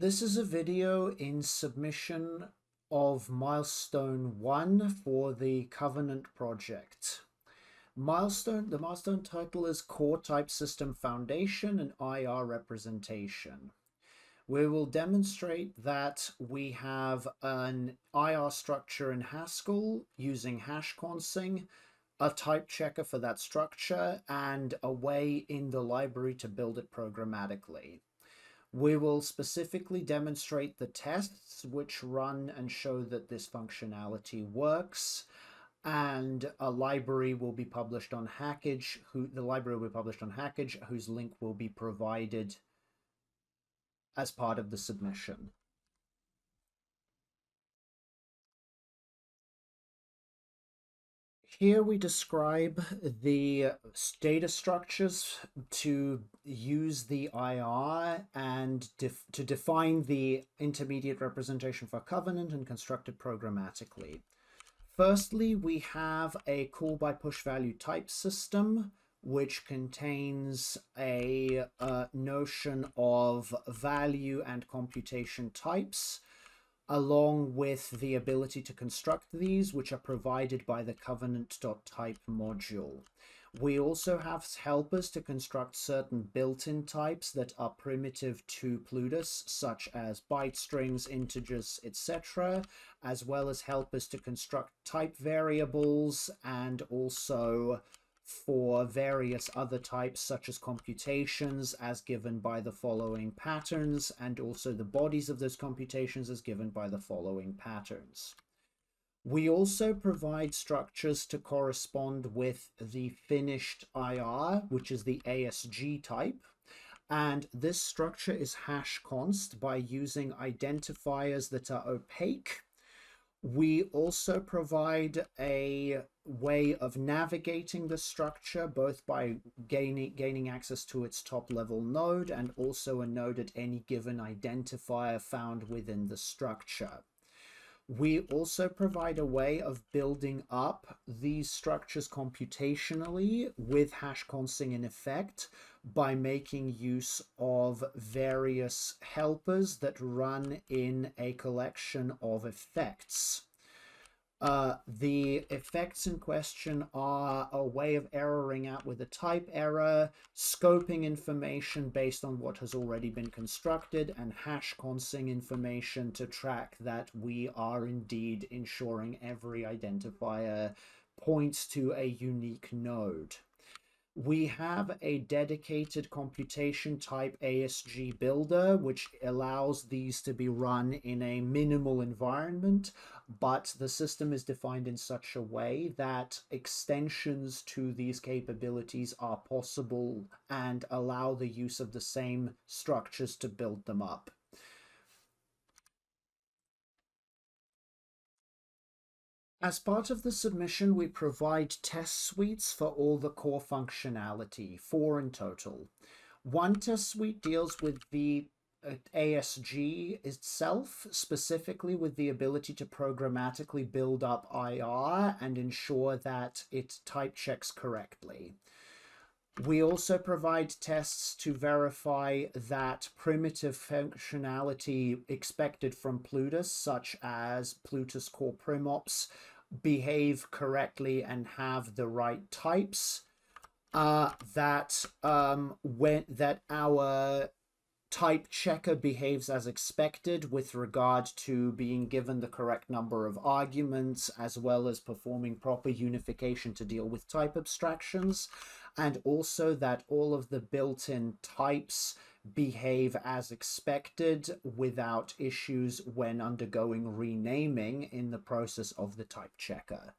This is a video in submission of milestone 1 for the Covenant project. The milestone title is Core Type System Foundation and IR Representation. We will demonstrate that we have an IR structure in Haskell using hash consing, a type checker for that structure, and a way in the library to build it programmatically. We will specifically demonstrate the tests which run and show that this functionality works, and a library will be published on Hackage, whose link will be provided as part of the submission. Here we describe the data structures to use the IR and to define the intermediate representation for Covenant and construct it programmatically. Firstly, we have a call by push value type system, which contains a notion of value and computation types, along with the ability to construct these, which are provided by the covenant.type module. We also have helpers to construct certain built-in types that are primitive to Plutus, such as byte strings, integers, etc., as well as helpers to construct type variables, and also for various other types such as computations as given by the following patterns, and also the bodies of those computations as given by the following patterns. We also provide structures to correspond with the finished IR, which is the ASG type, and this structure is hash const by using identifiers that are opaque. We also provide a way of navigating the structure, both by gaining access to its top level node and also a node at any given identifier found within the structure. We also provide a way of building up these structures computationally with hash consing in effect by making use of various helpers that run in a collection of effects. The effects in question are a way of erroring out with a type error, scoping information based on what has already been constructed, and hash consing information to track that we are indeed ensuring every identifier points to a unique node. We have a dedicated computation type ASG builder, which allows these to be run in a minimal environment, but the system is defined in such a way that extensions to these capabilities are possible and allow the use of the same structures to build them up. As part of the submission, we provide test suites for all the core functionality, 4 in total. One test suite deals with the ASG itself, specifically with the ability to programmatically build up IR and ensure that it type checks correctly. We also provide tests to verify that primitive functionality expected from Plutus, such as Plutus core primops, behave correctly and have the right types, that our type checker behaves as expected with regard to being given the correct number of arguments, as well as performing proper unification to deal with type abstractions, and also that all of the built-in types behave as expected without issues when undergoing renaming in the process of the type checker.